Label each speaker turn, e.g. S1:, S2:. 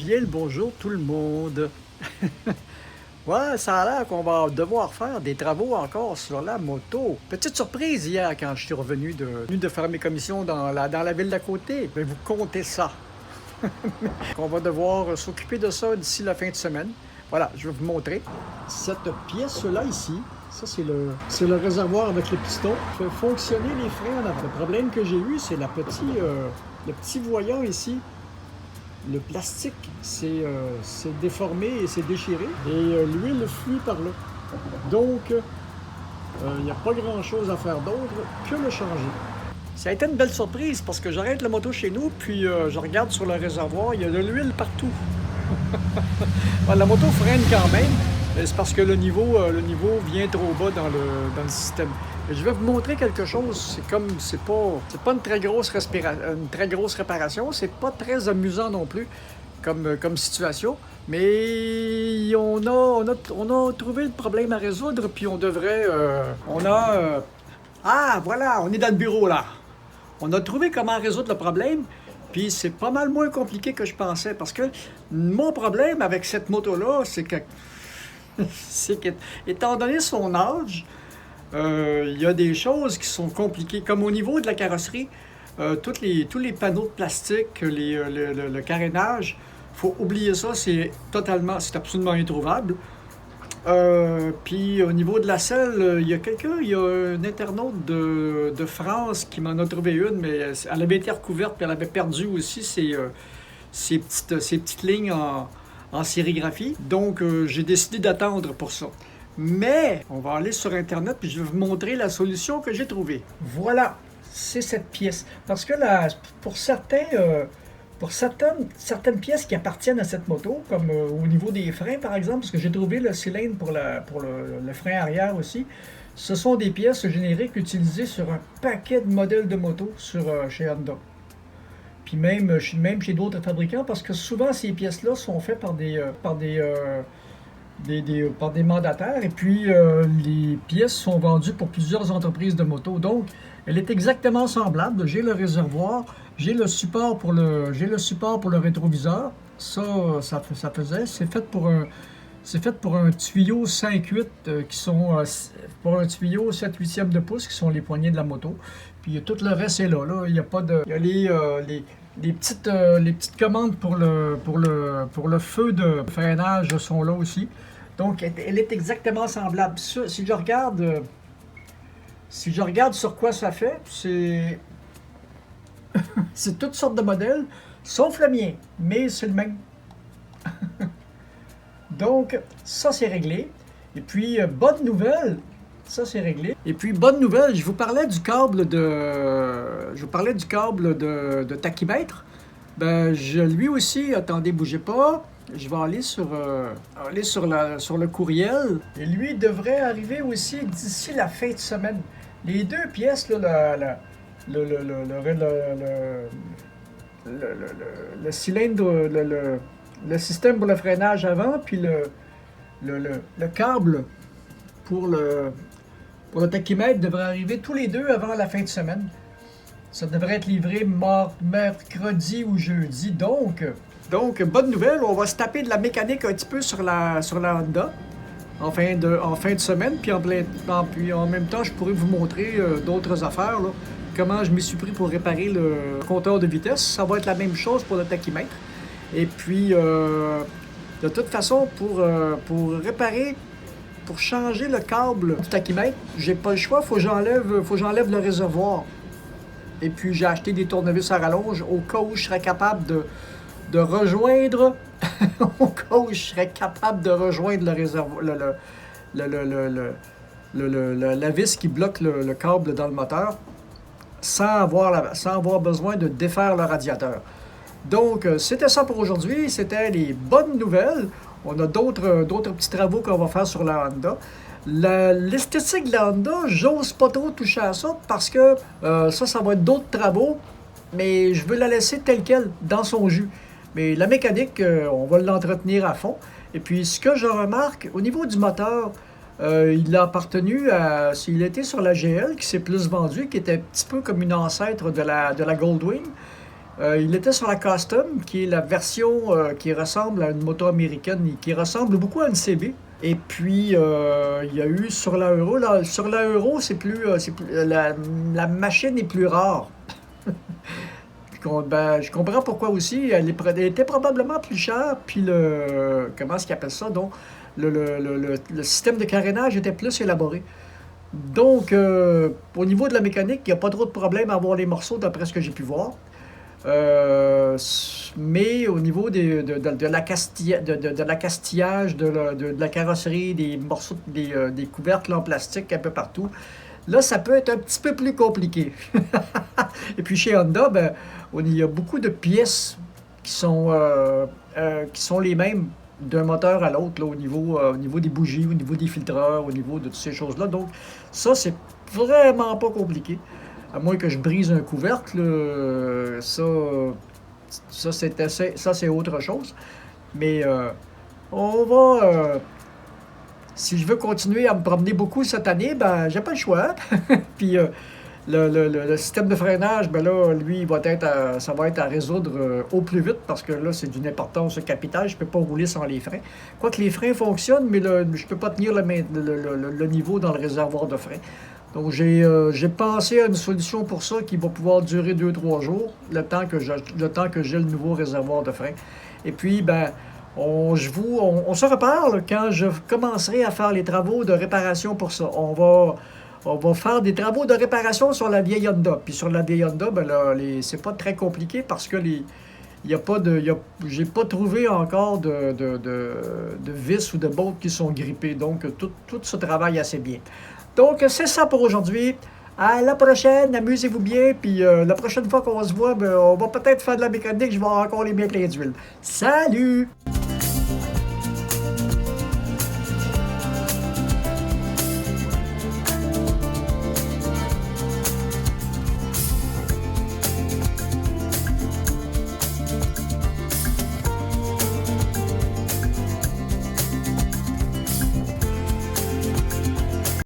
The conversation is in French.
S1: bien le bonjour tout le monde. Ouais, ça a l'air qu'on va devoir faire des travaux encore sur la moto. Petite surprise hier quand je suis revenu de faire mes commissions dans la ville d'à côté. Mais vous comptez ça. On va devoir s'occuper de ça d'ici la fin de semaine. Voilà, je vais vous montrer. Cette pièce-là ici, ça c'est le réservoir avec le piston. Fait fonctionner les freins en avant. Le problème que j'ai eu, c'est le petit voyant ici. Le plastique s'est déformé et s'est déchiré et l'huile fuit par là. Donc, il n'y a pas grand-chose à faire d'autre que le changer. Ça a été une belle surprise parce que j'arrête la moto chez nous, puis je regarde sur le réservoir, il y a de l'huile partout. La moto freine quand même, mais c'est parce que le niveau vient trop bas dans le système. Et je vais vous montrer quelque chose. C'est pas une très grosse réparation. C'est pas très amusant non plus comme situation. Mais on a trouvé le problème à résoudre, puis on devrait. Ah, voilà, on est dans le bureau là. On a trouvé comment résoudre le problème. Puis c'est pas mal moins compliqué que je pensais. Parce que mon problème avec cette moto-là, c'est que étant donné son âge, il y a des choses qui sont compliquées, comme au niveau de la carrosserie, tous les panneaux de plastique, le carénage, faut oublier ça, c'est absolument introuvable. Puis au niveau de la selle, il y a un internaute de France qui m'en a trouvé une, mais elle avait été recouverte, puis elle avait perdu aussi ses petites lignes en sérigraphie. Donc j'ai décidé d'attendre pour ça. Mais on va aller sur Internet puis je vais vous montrer la solution que j'ai trouvée. Voilà, c'est cette pièce. Parce que là, pour certaines pièces qui appartiennent à cette moto, comme au niveau des freins par exemple, parce que j'ai trouvé le cylindre pour le frein arrière aussi, ce sont des pièces génériques utilisées sur un paquet de modèles de motos chez Honda. Puis même chez d'autres fabricants, parce que souvent ces pièces-là sont faites par des mandataires, et puis les pièces sont vendues pour plusieurs entreprises de moto. Donc, elle est exactement semblable. J'ai le réservoir, j'ai le support pour le rétroviseur. Ça faisait. C'est fait pour un tuyau 5-8 pour un tuyau 7/8 de pouce qui sont les poignées de la moto. Puis tout le reste est là. Il y a pas de. Il y a les petites commandes pour le feu de freinage sont là aussi. Donc, elle est exactement semblable. Si je regarde sur quoi ça fait, c'est toutes sortes de modèles, sauf le mien, mais c'est le même. Donc, ça, c'est réglé. Et puis, bonne nouvelle, ça, c'est réglé. Et puis, bonne nouvelle, je vous parlais du câble de tachymètre. Ben, lui aussi, attendez, bougez pas. Je vais aller sur le courriel. Et lui devrait arriver aussi d'ici la fin de semaine. Les deux pièces, là, le cylindre, le système pour le freinage avant, puis le câble pour le tachymètre devrait arriver tous les deux avant la fin de semaine. Ça devrait être livré mercredi ou jeudi. Donc, bonne nouvelle, on va se taper de la mécanique un petit peu sur la Honda en fin de semaine. Puis en même temps, je pourrais vous montrer d'autres affaires, là. Comment je m'y suis pris pour réparer le compteur de vitesse. Ça va être la même chose pour le tachymètre. Et puis, de toute façon, pour changer le câble du tachymètre, j'ai pas le choix, faut que j'enlève le réservoir. Et puis, j'ai acheté des tournevis à rallonge au cas où je serais capable de rejoindre le réservoir, la vis qui bloque le câble dans le moteur sans avoir besoin de défaire le radiateur. Donc, c'était ça pour aujourd'hui. C'était les bonnes nouvelles. On a d'autres petits travaux qu'on va faire sur la Honda. L'esthétique de la Honda, j'ose pas trop toucher à ça parce que ça va être d'autres travaux, mais je veux la laisser telle qu'elle, dans son jus. Mais la mécanique, on va l'entretenir à fond. Et puis, ce que je remarque, au niveau du moteur, il a il était sur la GL, qui s'est plus vendue, qui était un petit peu comme une ancêtre de la Goldwing. Il était sur la Custom, qui est la version qui ressemble à une moto américaine, et qui ressemble beaucoup à une CB. Et puis, il y a eu sur la Euro. Sur la Euro, la machine est plus rare. Ben, je comprends pourquoi aussi. Elle était probablement plus chère. Puis comment est-ce qu'ils appellent ça? Donc, le système de carénage était plus élaboré. Donc, au niveau de la mécanique, il n'y a pas trop de problème à avoir les morceaux, d'après ce que j'ai pu voir. Mais au niveau de l'accastillage, de la carrosserie, des morceaux, des couvercles en plastique un peu partout, là, ça peut être un petit peu plus compliqué. Et puis chez Honda, ben, il y a beaucoup de pièces qui sont les mêmes d'un moteur à l'autre, au niveau des bougies, au niveau des filtreurs, au niveau de toutes ces choses-là. Donc, ça, c'est vraiment pas compliqué. À moins que je brise un couvercle, ça c'est autre chose. Mais on va. Si je veux continuer à me promener beaucoup cette année, ben j'ai pas le choix. Puis le système de freinage, ben là, lui, ça va être à résoudre au plus vite parce que là, c'est d'une importance capitale. Je peux pas rouler sans les freins. Quoique les freins fonctionnent, mais je peux pas tenir le niveau dans le réservoir de frein. Donc, j'ai pensé à une solution pour ça qui va pouvoir durer 2-3 jours, le temps que j'ai le nouveau réservoir de frein. Et puis, ben, on se reparle quand je commencerai à faire les travaux de réparation pour ça. On va faire des travaux de réparation sur la vieille Honda. Puis sur la vieille Honda, ben là, c'est pas très compliqué parce que j'ai pas trouvé encore de vis ou de bolts qui sont grippés. Donc, tout se travaille assez bien. Donc, c'est ça pour aujourd'hui. À la prochaine, amusez-vous bien. Puis la prochaine fois qu'on se voit, ben, on va peut-être faire de la mécanique. Je vais encore les mettre plein d'huile. Salut!